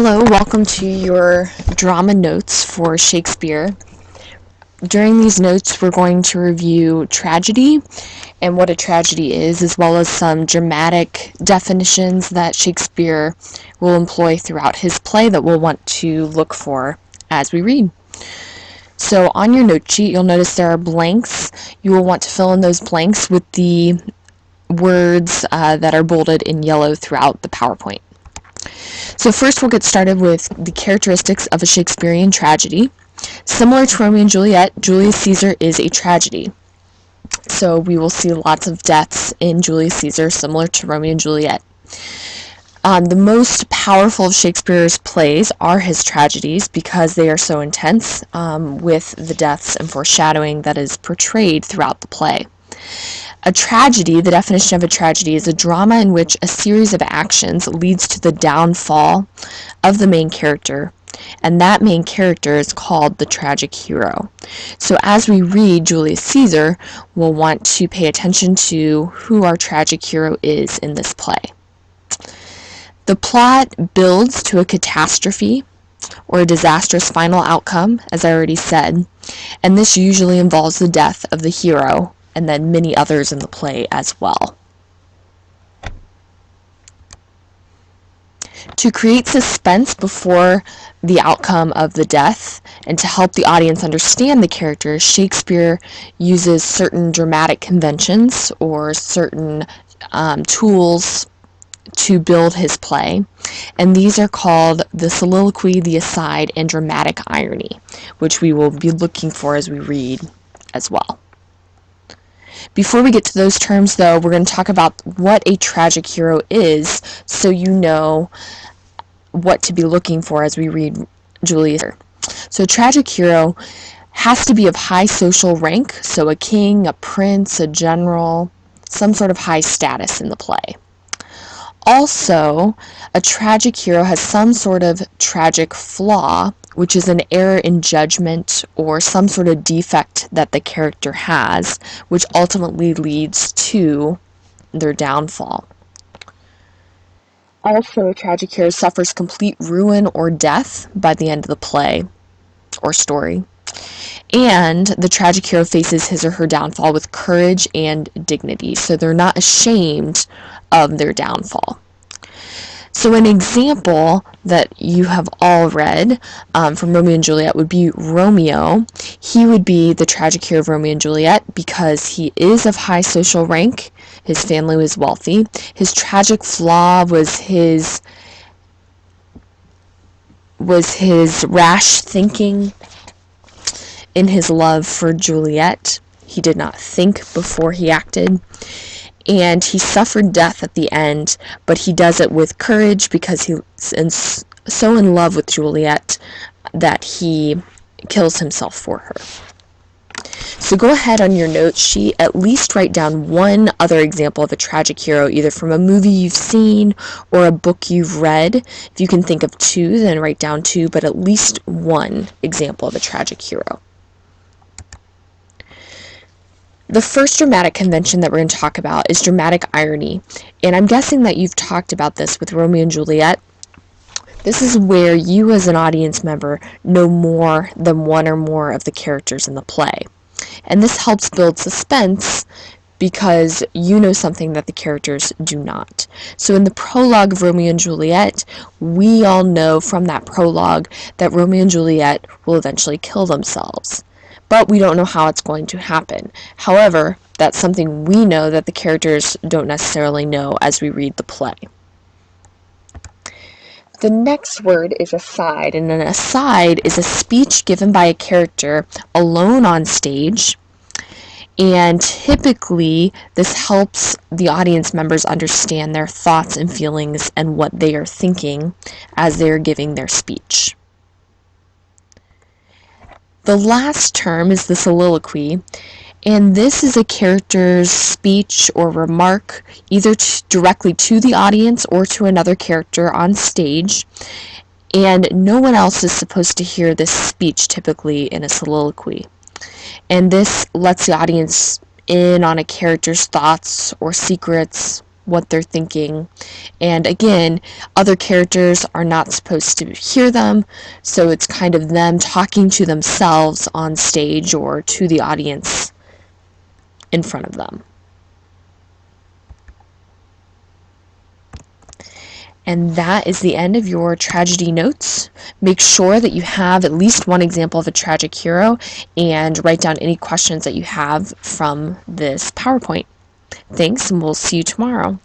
Hello, welcome to your drama notes for Shakespeare. During these notes, we're going to review tragedy and what a tragedy is, as well as some dramatic definitions that Shakespeare will employ throughout his play that we'll want to look for as we read. So on your note sheet, you'll notice there are blanks. You will want to fill in those blanks with the words that are bolded in yellow throughout the PowerPoint. So first we'll get started with the characteristics of a Shakespearean tragedy. Similar to Romeo and Juliet, Julius Caesar is a tragedy. So we will see lots of deaths in Julius Caesar, similar to Romeo and Juliet. The most powerful of Shakespeare's plays are his tragedies because they are so intense with the deaths and foreshadowing that is portrayed throughout the play. A tragedy, the definition of a tragedy, is a drama in which a series of actions leads to the downfall of the main character, and that main character is called the tragic hero. So as we read Julius Caesar, we'll want to pay attention to who our tragic hero is in this play. The plot builds to a catastrophe or a disastrous final outcome, as I already said, and this usually involves the death of the hero and then many others in the play as well. To create suspense before the outcome of the death and to help the audience understand the characters, Shakespeare uses certain dramatic conventions or certain tools to build his play, and these are called the soliloquy, the aside, and dramatic irony, which we will be looking for as we read as well. Before we get to those terms, though, we're going to talk about what a tragic hero is so you know what to be looking for as we read Julius Caesar. So a tragic hero has to be of high social rank, so a king, a prince, a general, some sort of high status in the play. Also, a tragic hero has some sort of tragic flaw, which is an error in judgment or some sort of defect that the character has, which ultimately leads to their downfall. Also, a tragic hero suffers complete ruin or death by the end of the play or story. And the tragic hero faces his or her downfall with courage and dignity, so they're not ashamed of their downfall. So an example that you have all read from Romeo and Juliet would be Romeo. He would be the tragic hero of Romeo and Juliet because he is of high social rank. His family was wealthy. His tragic flaw was his rash thinking in his love for Juliet. He did not think before he acted. And he suffered death at the end, but he does it with courage because he's so in love with Juliet that he kills himself for her. So go ahead on your note sheet, at least write down one other example of a tragic hero, either from a movie you've seen or a book you've read. If you can think of two, then write down two, but at least one example of a tragic hero. The first dramatic convention that we're going to talk about is dramatic irony, and I'm guessing that you've talked about this with Romeo and Juliet. This is where you as an audience member know more than one or more of the characters in the play, and this helps build suspense because you know something that the characters do not. So in the prologue of Romeo and Juliet, we all know from that prologue that Romeo and Juliet will eventually kill themselves. But we don't know how it's going to happen. However, that's something we know that the characters don't necessarily know as we read the play. The next word is aside, and an aside is a speech given by a character alone on stage, and typically this helps the audience members understand their thoughts and feelings and what they are thinking as they are giving their speech. The last term is the soliloquy, and this is a character's speech or remark either directly to the audience or to another character on stage, and no one else is supposed to hear this speech typically in a soliloquy. And this lets the audience in on a character's thoughts or secrets, what they're thinking. And again, other characters are not supposed to hear them, so it's kind of them talking to themselves on stage or to the audience in front of them. And that is the end of your tragedy notes. Make sure that you have at least one example of a tragic hero and write down any questions that you have from this PowerPoint. Thanks, and we'll see you tomorrow.